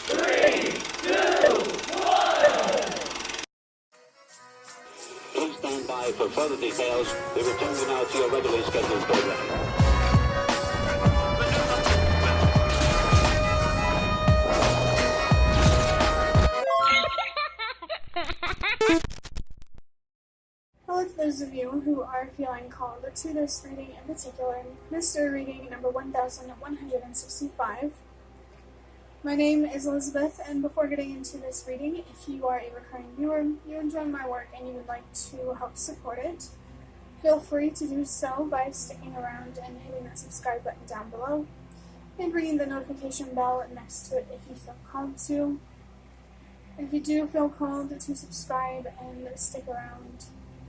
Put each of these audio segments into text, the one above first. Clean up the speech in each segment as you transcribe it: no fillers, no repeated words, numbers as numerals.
3, 2, 1. Please stand by for further details. We return you now to your regularly scheduled program. Hello to those of you who are feeling called to this reading in particular, mystery reading number 1165. My name is Elizabeth, and before getting into this reading, if you are a recurring viewer, you enjoy my work, and you would like to help support it, feel free to do so by sticking around and hitting that subscribe button down below, and ringing the notification bell next to it if you feel called to. If you do feel called to subscribe and stick around,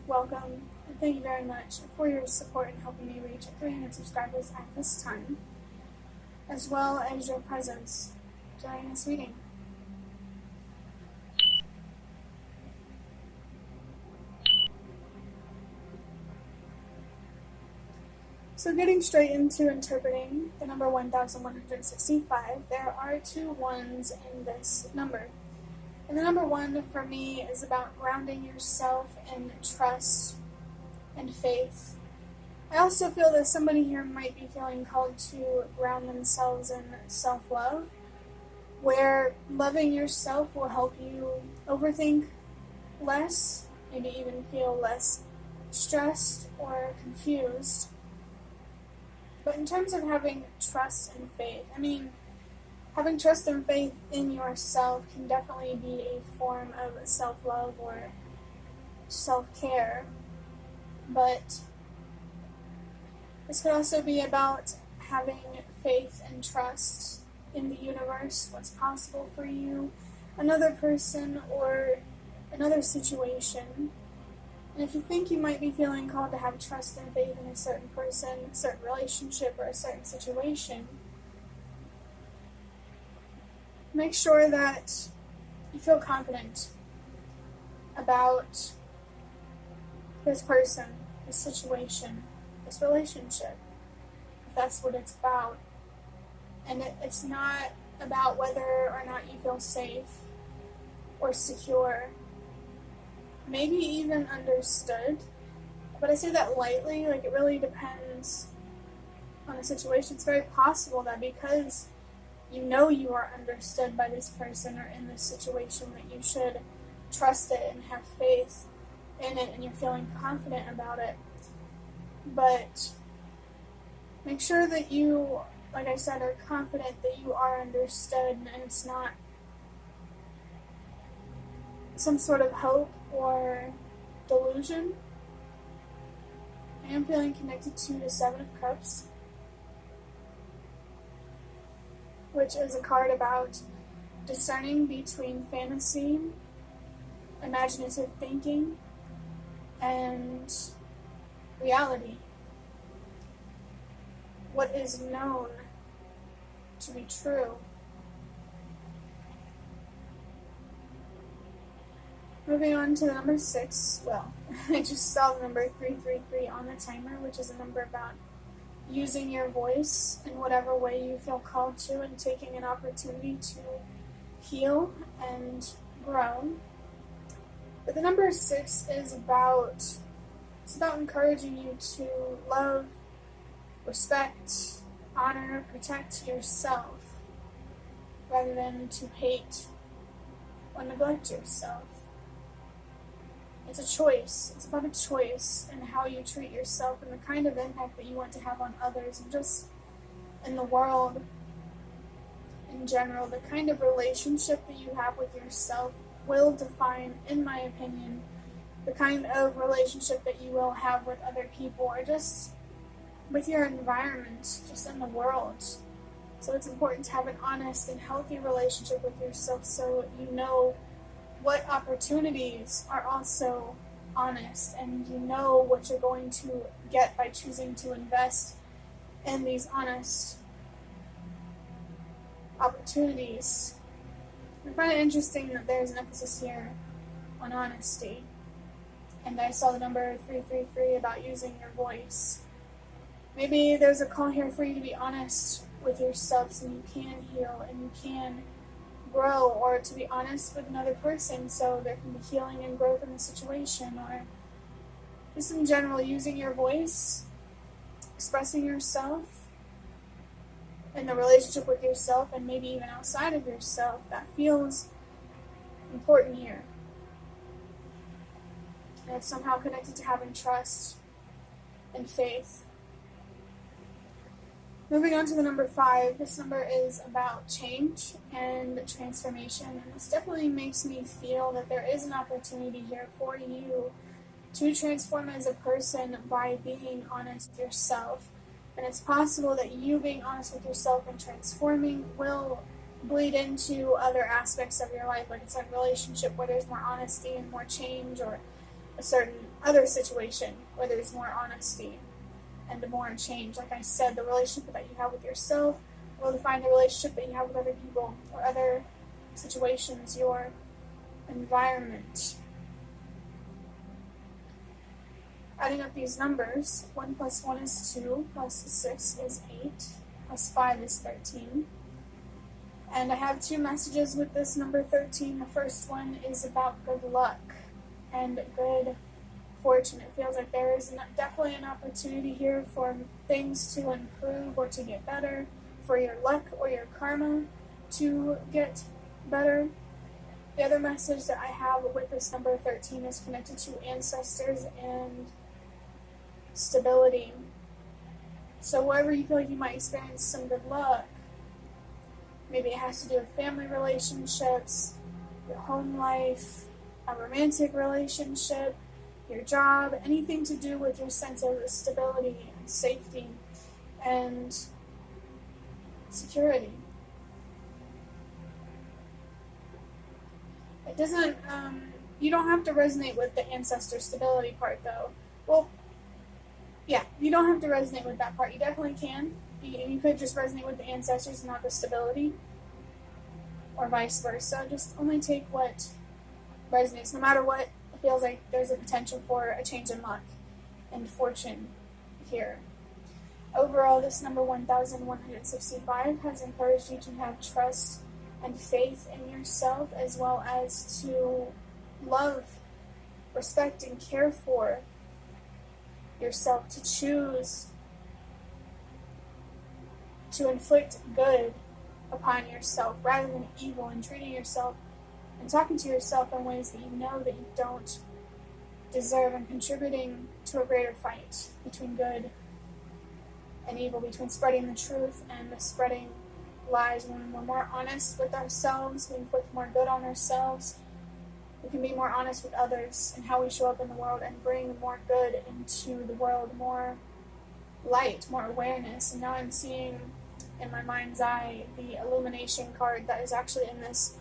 welcome, and thank you very much for your support in helping me reach 300 subscribers at this time, as well as your presence during this reading. So getting straight into interpreting the number 1165, there are two ones in this number. And the number 1 for me is about grounding yourself in trust and faith. I also feel that somebody here might be feeling called to ground themselves in self-love, where loving yourself will help you overthink less, maybe even feel less stressed or confused. But in terms of having trust and faith, having trust and faith in yourself can definitely be a form of self-love or self-care, but this could also be about having faith and trust in the universe, what's possible for you, another person, or another situation. And if you think you might be feeling called to have trust and faith in a certain person, a certain relationship, or a certain situation, make sure that you feel confident about this person, this situation, this relationship, if that's what it's about. And it's not about whether or not you feel safe or secure, maybe even understood. But I say that lightly, it really depends on the situation. It's very possible that because you know you are understood by this person or in this situation, that you should trust it and have faith in it, and you're feeling confident about it. But make sure that you, like I said, are confident that you are understood, and it's not some sort of hope or delusion. I am feeling connected to the 7 of Cups, which is a card about discerning between fantasy, imaginative thinking, and reality. What is known to be true. Moving on to the number 6, I just saw the number 333 on the timer, which is a number about using your voice in whatever way you feel called to, and taking an opportunity to heal and grow. But the number 6 is about encouraging you to love, respect, honor, protect yourself, rather than to hate or neglect yourself. It's a choice. It's about a choice in how you treat yourself and the kind of impact that you want to have on others, and just in the world in general. The kind of relationship that you have with yourself will define, in my opinion, the kind of relationship that you will have with other people, or just with your environment, just in the world. So it's important to have an honest and healthy relationship with yourself, so you know what opportunities are also honest, and you know what you're going to get by choosing to invest in these honest opportunities. I find it interesting that there's an emphasis here on honesty, and I saw the number 333 about using your voice. Maybe there's a call here for you to be honest with yourself, so you can heal and you can grow or to be honest with another person so there can be healing and growth in the situation, or just in general using your voice, expressing yourself in the relationship with yourself and maybe even outside of yourself. That feels important here. And it's somehow connected to having trust and faith. Moving on to the number 5, this number is about change and transformation, and this definitely makes me feel that there is an opportunity here for you to transform as a person by being honest with yourself. And it's possible that you being honest with yourself and transforming will bleed into other aspects of your life, like a certain relationship where there's more honesty and more change, or a certain other situation where there's more honesty and more change. Like I said, the relationship that you have with yourself will define the relationship that you have with other people or other situations, your environment. Adding up these numbers, 1 plus 1 is 2, plus 6 is 8, plus 5 is 13. And I have 2 messages with this number 13. The first one is about good luck and good fortune. It feels like there is definitely an opportunity here for things to improve or to get better, for your luck or your karma to get better. The other message that I have with this number 13 is connected to ancestors and stability. So wherever you feel like you might experience some good luck, maybe it has to do with family relationships, your home life, a romantic relationship, your job, anything to do with your sense of stability and safety and security. It doesn't, you don't have to resonate with the ancestor stability part though. Well, yeah, you don't have to resonate with that part. You definitely can. You could just resonate with the ancestors and not the stability, or vice versa. Just only take what resonates. No matter what, it feels like there's a potential for a change in luck and fortune here. Overall, this number 1165 has encouraged you to have trust and faith in yourself, as well as to love, respect, and care for yourself, to choose to inflict good upon yourself rather than evil, and treating yourself and talking to yourself in ways that you know that you don't deserve, and contributing to a greater fight between good and evil, between spreading the truth and the spreading lies. When we're more honest with ourselves, we inflict more good on ourselves. We can be more honest with others and how we show up in the world, and bring more good into the world, more light, more awareness. And now I'm seeing in my mind's eye the illumination card that is actually in this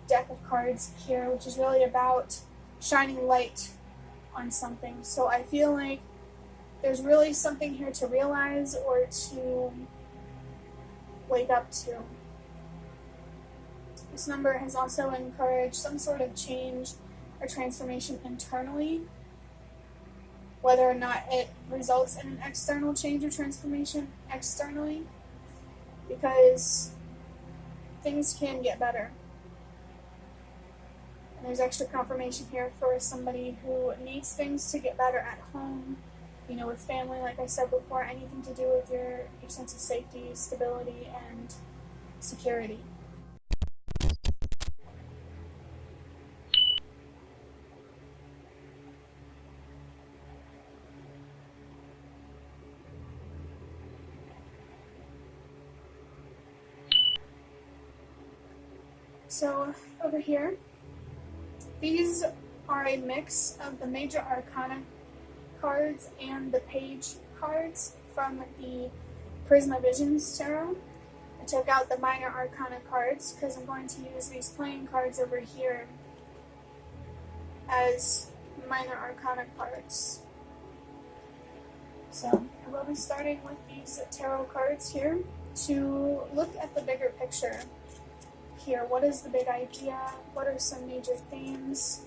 deck of cards here, which is really about shining light on something. So I feel like there's really something here to realize or to wake up to. This number has also encouraged some sort of change or transformation internally, whether or not it results in an external change or transformation externally, because things can get better. And there's extra confirmation here for somebody who needs things to get better at home, you know, with family, like I said before, anything to do with your sense of safety, stability, and security. So over here, these are a mix of the major arcana cards and the page cards from the Prisma Visions Tarot. I took out the minor arcana cards because I'm going to use these playing cards over here as minor arcana cards. So I will be starting with these tarot cards here to look at the bigger picture here. What is the big idea? What are some major themes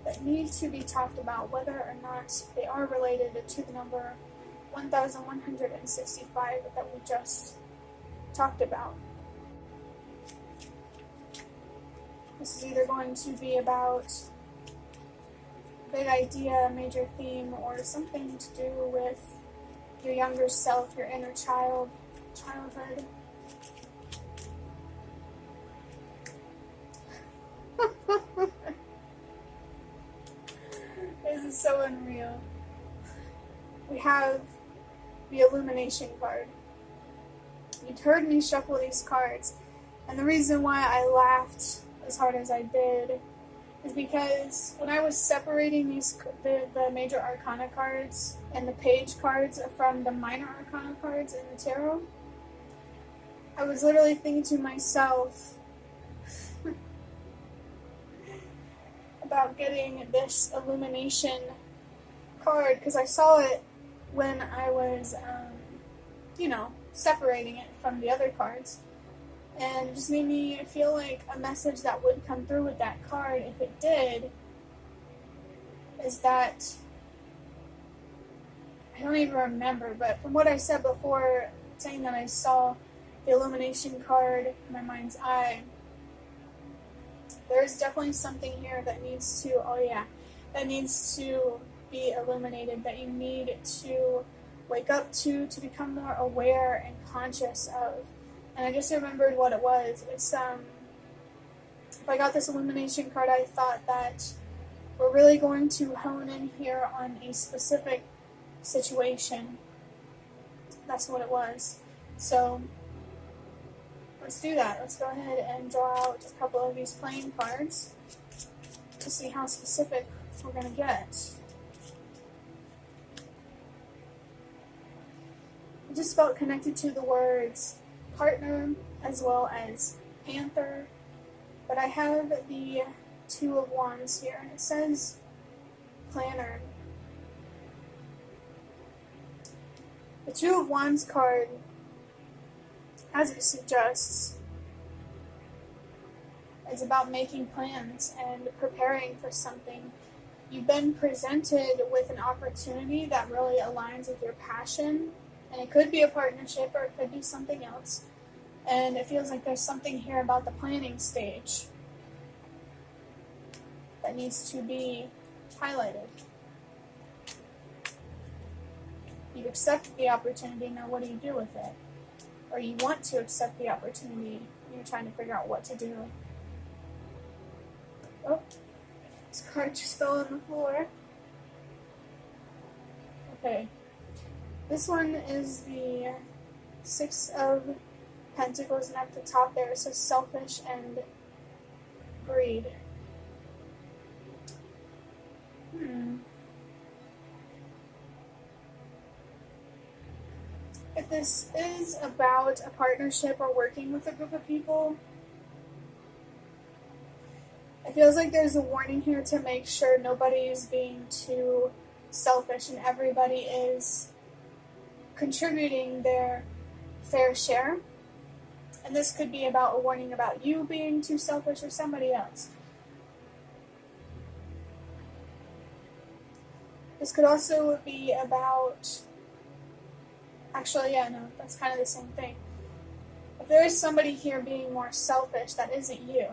that need to be talked about, whether or not they are related to the number 1165 that we just talked about? This is either going to be about a big idea, a major theme, or something to do with your younger self, your inner childhood. This is so unreal. We have the illumination card. You'd heard me shuffle these cards, and the reason why I laughed as hard as I did is because when I was separating the major arcana cards and the page cards from the minor arcana cards in the tarot, I was literally thinking to myself about getting this illumination card, because I saw it when I was, separating it from the other cards, and it just made me feel like a message that would come through with that card, if it did, is that, I don't even remember, but from what I said before, saying that I saw the illumination card in my mind's eye, there's definitely something here that needs to be illuminated, that you need to wake up to become more aware and conscious of. And I just remembered what it was. It's if I got this illumination card, I thought that we're really going to hone in here on a specific situation. That's what it was. So let's do that. Let's go ahead and draw out a couple of these playing cards to see how specific we're going to get. I just felt connected to the words partner as well as panther, but I have the Two of Wands here, and it says planner. The Two of Wands card, as it suggests, is about making plans and preparing for something. You've been presented with an opportunity that really aligns with your passion, and it could be a partnership or it could be something else. And it feels like there's something here about the planning stage that needs to be highlighted. You've accepted the opportunity, now what do you do with it? Or you want to accept the opportunity, you're trying to figure out what to do. Oh, this card just fell on the floor. Okay. This one is the Six of Pentacles, and at the top there it says selfish and greed. If this is about a partnership or working with a group of people, it feels like there's a warning here to make sure nobody's being too selfish and everybody is contributing their fair share. And this could be about a warning about you being too selfish or somebody else. This could also be about, actually, yeah, no, that's kind of the same thing. If there is somebody here being more selfish, that isn't you.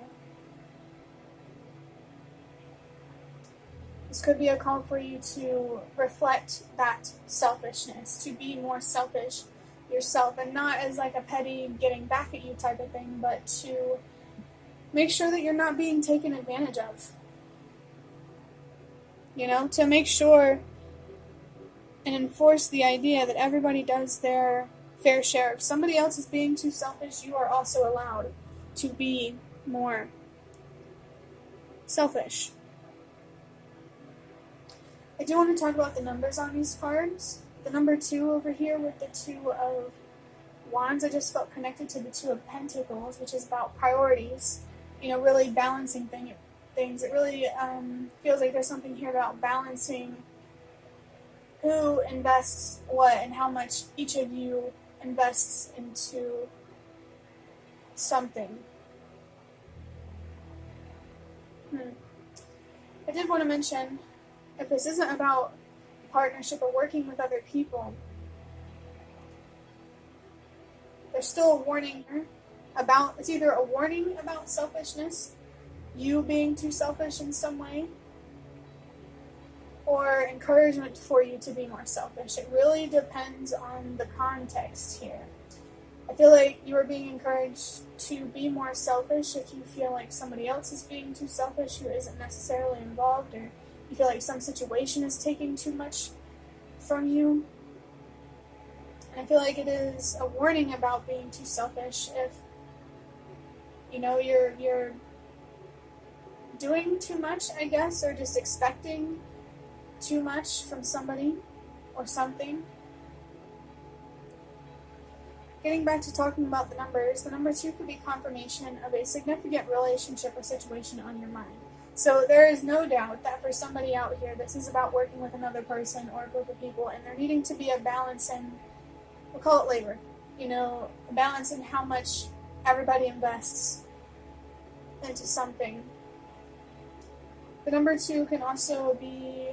This could be a call for you to reflect that selfishness, to be more selfish yourself, and not as like a petty getting back at you type of thing, but to make sure that you're not being taken advantage of. You know, to make sure and enforce the idea that everybody does their fair share. If somebody else is being too selfish, you are also allowed to be more selfish. I do want to talk about the numbers on these cards. The number 2 over here with the Two of Wands, I just felt connected to the Two of Pentacles, which is about priorities, you know, really balancing things. It really feels like there's something here about balancing who invests what and how much each of you invests into something. I did want to mention, if this isn't about partnership or working with other people, there's still a warning here about, it's either a warning about selfishness you being too selfish in some way, or encouragement for you to be more selfish. It really depends on the context here. I feel like you are being encouraged to be more selfish if you feel like somebody else is being too selfish who isn't necessarily involved, or you feel like some situation is taking too much from you. And I feel like it is a warning about being too selfish if, you know, you're doing too much, I guess, or just expecting too much from somebody or something. Getting back to talking about the numbers, the number 2 could be confirmation of a significant relationship or situation on your mind. So there is no doubt that for somebody out here, this is about working with another person or a group of people, and there needing to be a balance in, we'll call it labor, you know, a balance in how much everybody invests into something. The number 2 can also be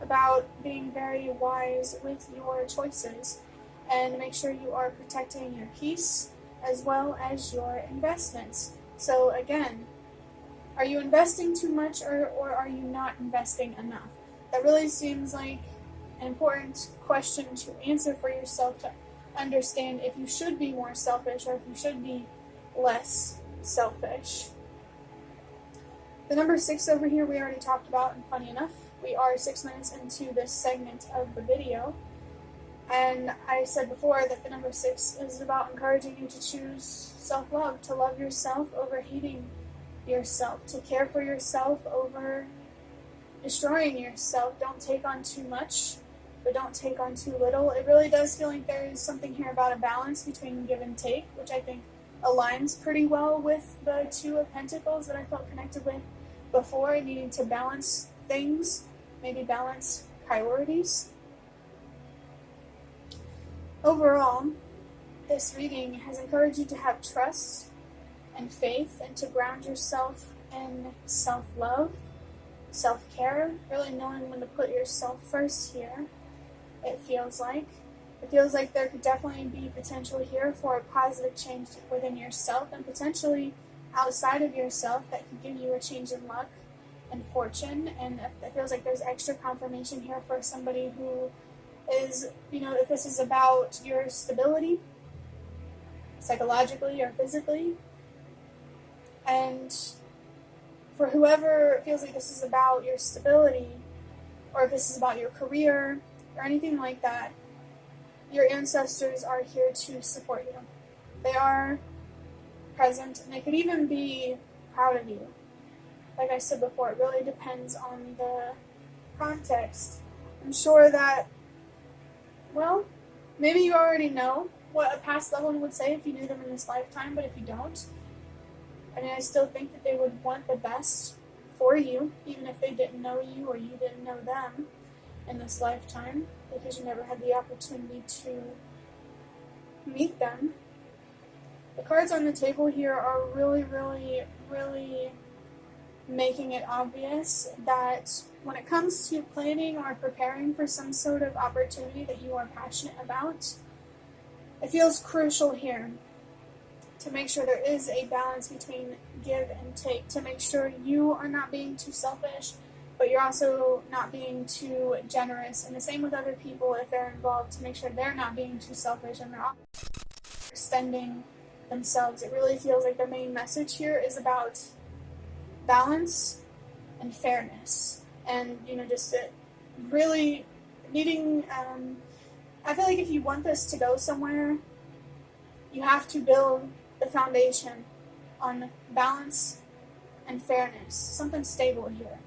about being very wise with your choices and make sure you are protecting your peace as well as your investments. So again, are you investing too much or are you not investing enough? That really seems like an important question to answer for yourself to understand if you should be more selfish or if you should be less selfish. The number 6 over here we already talked about, and funny enough, we are 6 minutes into this segment of the video. And I said before that the number 6 is about encouraging you to choose self-love, to love yourself over hating yourself, to care for yourself over destroying yourself. Don't take on too much, but don't take on too little. It really does feel like there is something here about a balance between give and take, which I think aligns pretty well with the 2 of Pentacles that I felt connected with before, needing to balance things, maybe balance priorities. Overall, this reading has encouraged you to have trust and faith and to ground yourself in self-love, self-care, really knowing when to put yourself first here, it feels like. It feels like there could definitely be potential here for a positive change within yourself and potentially outside of yourself that could give you a change in luck and fortune. And it feels like there's extra confirmation here for somebody who is, you know, if this is about your stability, psychologically or physically. And for whoever feels like this is about your stability, or if this is about your career, or anything like that, your ancestors are here to support you. They are present, and they could even be proud of you. Like I said before, it really depends on the context. I'm sure that, well, maybe you already know what a past loved one would say if you knew them in this lifetime, but if you don't, I mean, I still think that they would want the best for you, even if they didn't know you or you didn't know them in this lifetime, because you never had the opportunity to meet them. The cards on the table here are really, really, really making it obvious that when it comes to planning or preparing for some sort of opportunity that you are passionate about, it feels crucial here to make sure there is a balance between give and take, to make sure you are not being too selfish, but you're also not being too generous. And the same with other people if they're involved, to make sure they're not being too selfish and they're extending themselves. It really feels like the main message here is about balance and fairness. And, you know, just really needing, I feel like if you want this to go somewhere, you have to build the foundation on balance and fairness, something stable here.